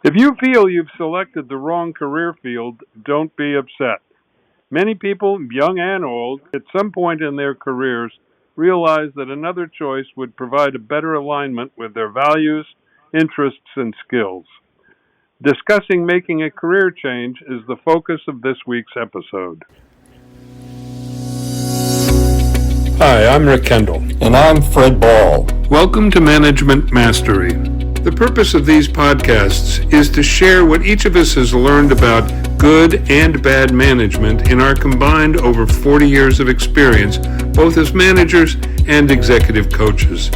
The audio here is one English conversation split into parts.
If you feel you've selected the wrong career field, don't be upset. Many people, young and old, at some point in their careers realize that another choice would provide a better alignment with their values, interests, and skills. Discussing making a career change is the focus of this week's episode. Hi, I'm Rick Kendall. And I'm Fred Ball. Welcome to Management Mastery. The purpose of these podcasts is to share what each of us has learned about good and bad management in our combined over 40 years of experience, both as managers and executive coaches.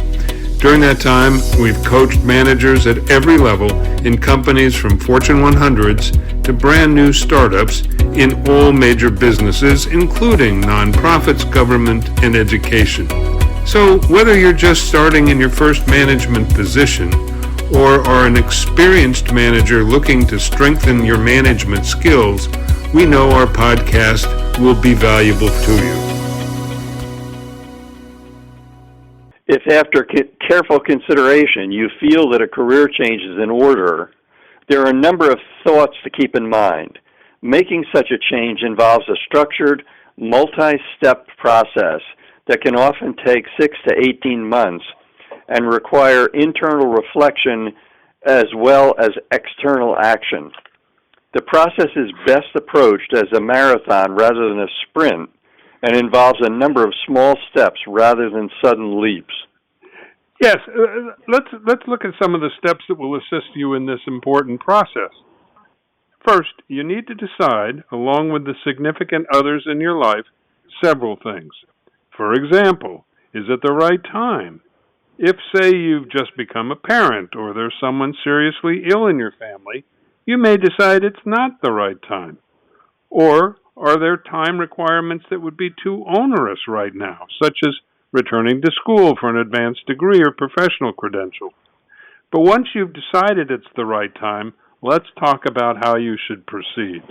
During that time, we've coached managers at every level in companies from Fortune 100s to brand new startups in all major businesses, including nonprofits, government, and education. So whether you're just starting in your first management position or are an experienced manager looking to strengthen your management skills, we know our podcast will be valuable to you. If after careful consideration you feel that a career change is in order, there are a number of thoughts to keep in mind. Making such a change involves a structured, multi-step process that can often take 6 to 18 months and require internal reflection as well as external action. The process is best approached as a marathon rather than a sprint and involves a number of small steps rather than sudden leaps. Yes, let's look at some of the steps that will assist you in this important process. First, you need to decide, along with the significant others in your life, several things. For example, is it the right time? If, say, you've just become a parent or there's someone seriously ill in your family, you may decide it's not the right time. Or are there time requirements that would be too onerous right now, such as returning to school for an advanced degree or professional credential? But once you've decided it's the right time, let's talk about how you should proceed.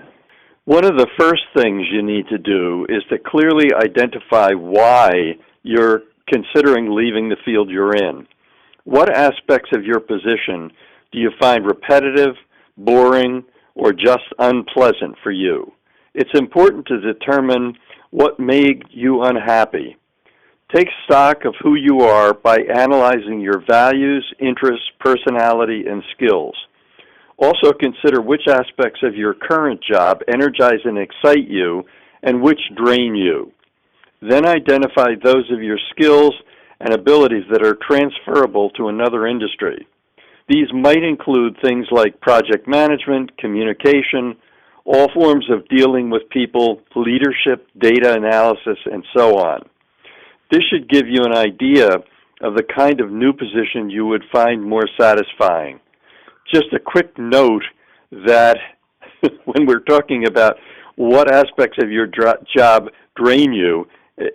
One of the first things you need to do is to clearly identify why you're considering leaving the field you're in. What aspects of your position do you find repetitive, boring, or just unpleasant for you? It's important to determine what made you unhappy. Take stock of who you are by analyzing your values, interests, personality, and skills. Also consider which aspects of your current job energize and excite you and which drain you. Then identify those of your skills and abilities that are transferable to another industry. These might include things like project management, communication, all forms of dealing with people, leadership, data analysis, and so on. This should give you an idea of the kind of new position you would find more satisfying. Just a quick note that when we're talking about what aspects of your job drain you,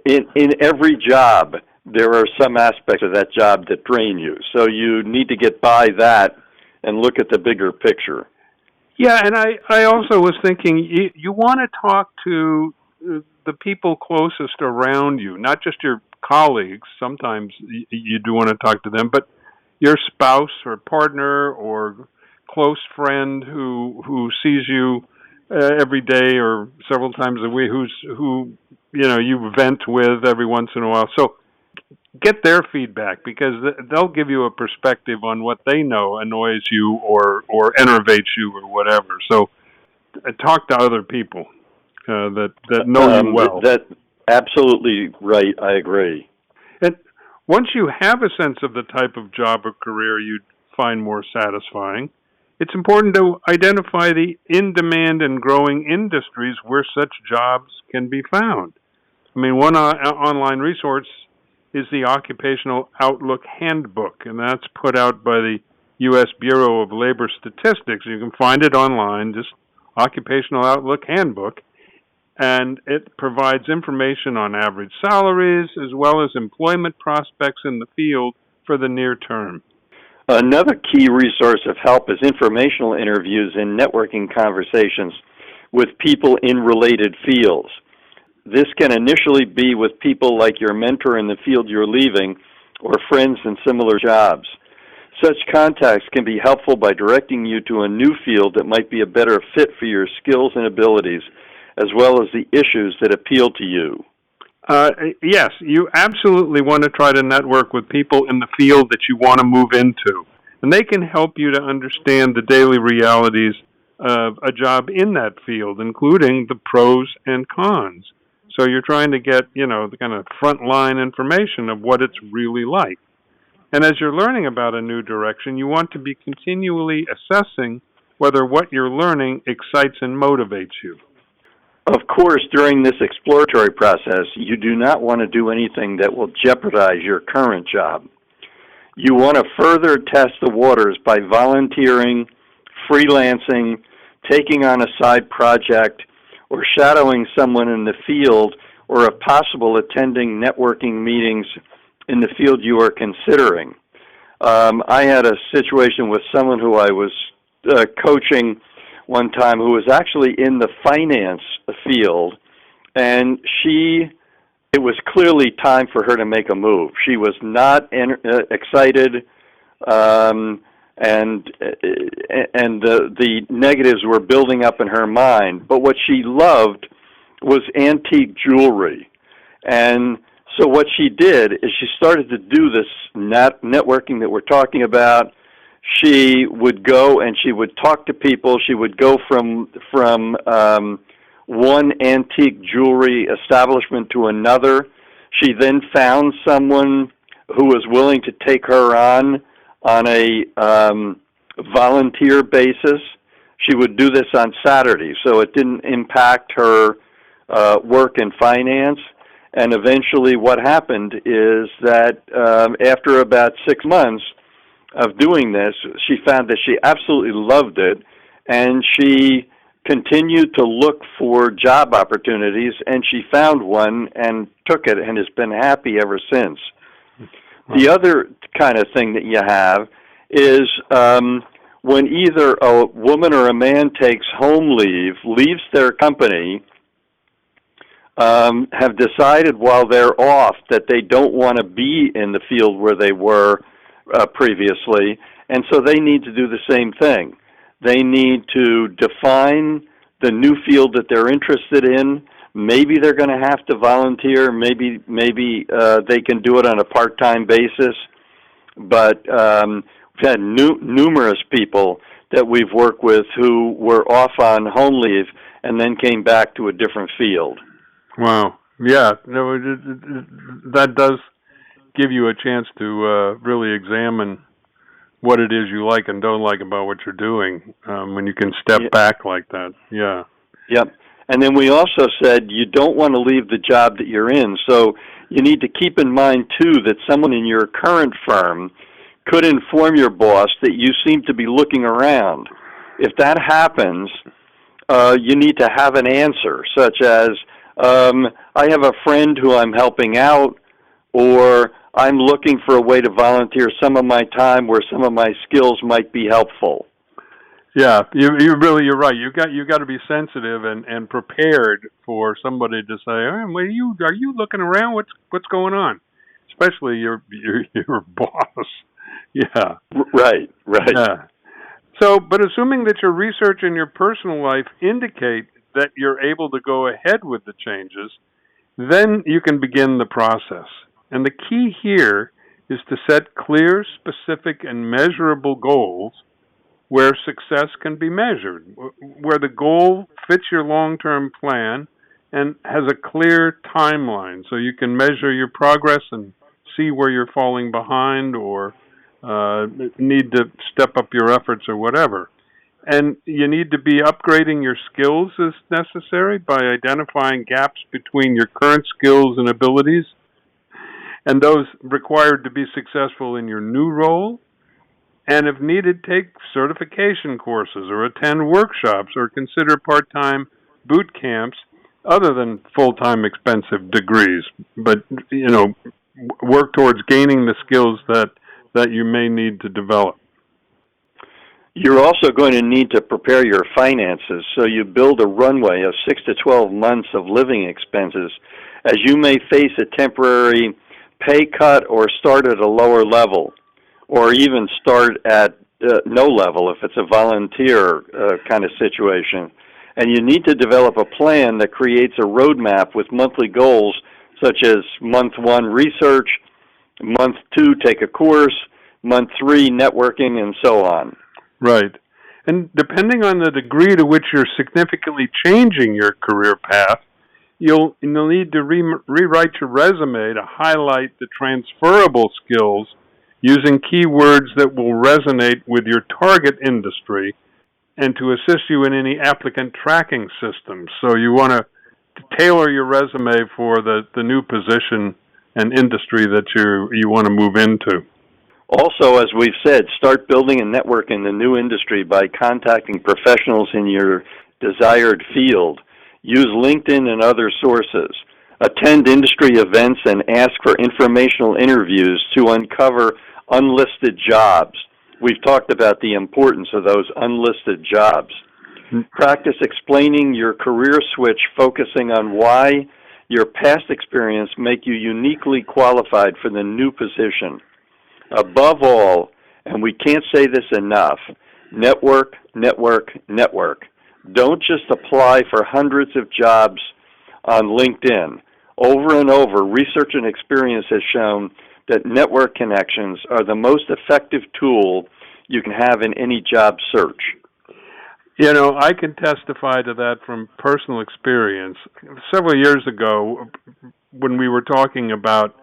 in every job, there are some aspects of that job that drain you. So you need to get by that and look at the bigger picture. Yeah, and I also was thinking you want to talk to the people closest around you, not just your colleagues. Sometimes you do want to talk to them, but your spouse or partner or close friend who sees you every day or several times a week, who you vent with every once in a while. So get their feedback because they'll give you a perspective on what they know annoys you or enervates you or whatever. So talk to other people that know you well. That's absolutely right. I agree. And once you have a sense of the type of job or career you'd find more satisfying, it's important to identify the in-demand and growing industries where such jobs can be found. I mean, one online resource is the Occupational Outlook Handbook, and that's put out by the U.S. Bureau of Labor Statistics. You can find it online, just Occupational Outlook Handbook, and it provides information on average salaries as well as employment prospects in the field for the near term. Another key resource of help is informational interviews and networking conversations with people in related fields. This can initially be with people like your mentor in the field you're leaving or friends in similar jobs. Such contacts can be helpful by directing you to a new field that might be a better fit for your skills and abilities, as well as the issues that appeal to you. Yes, you absolutely want to try to network with people in the field that you want to move into. And they can help you to understand the daily realities of a job in that field, including the pros and cons. So you're trying to get, the kind of frontline information of what it's really like. And as you're learning about a new direction, you want to be continually assessing whether what you're learning excites and motivates you. Of course, during this exploratory process, you do not want to do anything that will jeopardize your current job. You want to further test the waters by volunteering, freelancing, taking on a side project, or shadowing someone in the field, or if possible, attending networking meetings in the field you are considering. I had a situation with someone who I was coaching one time who was actually in the finance field, and it was clearly time for her to make a move. She was not excited, and the negatives were building up in her mind. But what she loved was antique jewelry. And so what she did is she started to do this networking that we're talking about. She would go and she would talk to people. She would go from one antique jewelry establishment to another. She then found someone who was willing to take her on a volunteer basis. She would do this on Saturdays, so it didn't impact her work in finance. And eventually what happened is that after about 6 months of doing this, she found that she absolutely loved it, and she continued to look for job opportunities, and she found one and took it and has been happy ever since. The other kind of thing that you have is when either a woman or a man takes home leave, leaves their company, have decided while they're off that they don't want to be in the field where they were previously, and so they need to do the same thing. They need to define the new field that they're interested in. Maybe they're going to have to volunteer. Maybe they can do it on a part-time basis. But we've had numerous people that we've worked with who were off on home leave and then came back to a different field. Wow. Yeah. No, that does give you a chance to really examine what it is you like and don't like about what you're doing when you can step back like that. Yeah. Yep. And then we also said you don't want to leave the job that you're in, so you need to keep in mind, too, that someone in your current firm could inform your boss that you seem to be looking around. If that happens, you need to have an answer, such as, I have a friend who I'm helping out, or I'm looking for a way to volunteer some of my time where some of my skills might be helpful. Yeah, you're right. You got to be sensitive and prepared for somebody to say, "Oh, are you looking around? What's going on?" Especially your boss. Yeah. Right. Yeah. So, but assuming that your research and your personal life indicate that you're able to go ahead with the changes, then you can begin the process. And the key here is to set clear, specific, and measurable goals where success can be measured, where the goal fits your long-term plan and has a clear timeline so you can measure your progress and see where you're falling behind or need to step up your efforts or whatever. And you need to be upgrading your skills as necessary by identifying gaps between your current skills and abilities and those required to be successful in your new role. And if needed, take certification courses or attend workshops or consider part-time boot camps other than full-time expensive degrees. But, work towards gaining the skills that you may need to develop. You're also going to need to prepare your finances so you build a runway of 6 to 12 months of living expenses, as you may face a temporary pay cut or start at a lower level. or even start at no level if it's a volunteer kind of situation. And you need to develop a plan that creates a roadmap with monthly goals, such as month 1, research, month 2, take a course, month 3, networking, and so on. Right. And depending on the degree to which you're significantly changing your career path, you'll need to rewrite your resume to highlight the transferable skills using keywords that will resonate with your target industry and to assist you in any applicant tracking systems. So you want to tailor your resume for the new position and industry that you want to move into. Also, as we've said, start building a network in the new industry by contacting professionals in your desired field. Use LinkedIn and other sources. Attend industry events and ask for informational interviews to uncover unlisted jobs. We've talked about the importance of those unlisted jobs. Practice explaining your career switch, focusing on why your past experience make you uniquely qualified for the new position. Above all, and we can't say this enough, network, network, network. Don't just apply for hundreds of jobs on LinkedIn. Over and over, research and experience has shown that network connections are the most effective tool you can have in any job search. You know, I can testify to that from personal experience. Several years ago, when we were talking about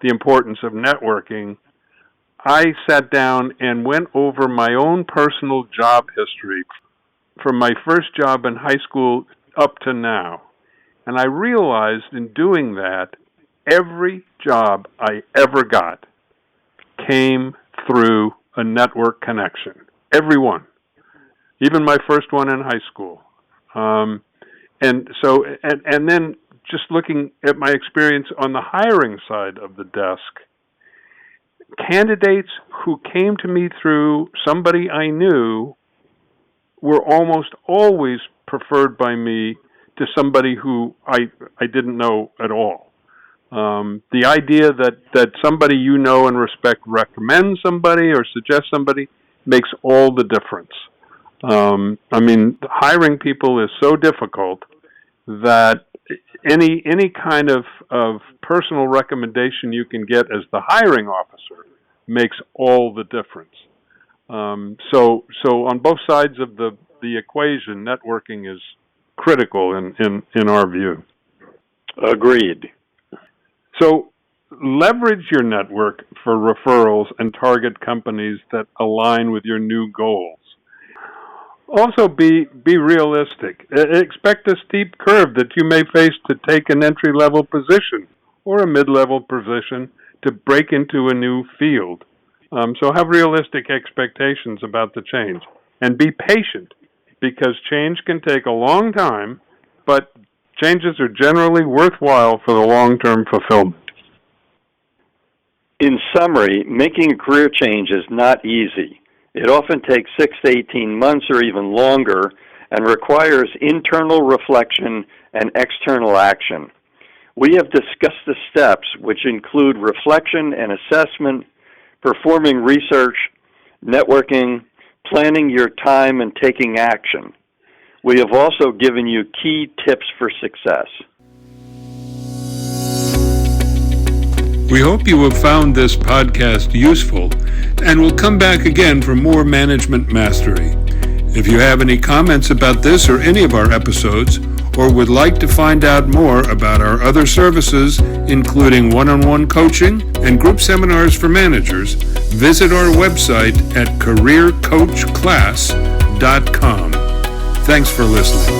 the importance of networking, I sat down and went over my own personal job history from my first job in high school up to now. And I realized in doing that, every job I ever got came through a network connection. Every one. Even my first one in high school. And then just looking at my experience on the hiring side of the desk, candidates who came to me through somebody I knew were almost always preferred by me to somebody who I didn't know at all. The idea that somebody you know and respect recommends somebody or suggests somebody makes all the difference. Hiring people is so difficult that any kind of personal recommendation you can get as the hiring officer makes all the difference. So on both sides of the equation, networking is critical in our view. Agreed. So leverage your network for referrals and target companies that align with your new goals. Also, be realistic. Expect a steep curve that you may face to take an entry-level position or a mid-level position to break into a new field. So have realistic expectations about the change. And be patient, because change can take a long time, but changes are generally worthwhile for the long-term fulfillment. In summary, making a career change is not easy. It often takes 6 to 18 months or even longer and requires internal reflection and external action. We have discussed the steps, which include reflection and assessment, performing research, networking, planning your time, and taking action. We have also given you key tips for success. We hope you have found this podcast useful and will come back again for more Management Mastery. If you have any comments about this or any of our episodes, or would like to find out more about our other services, including one-on-one coaching and group seminars for managers, visit our website at careercoachclass.com. Thanks for listening.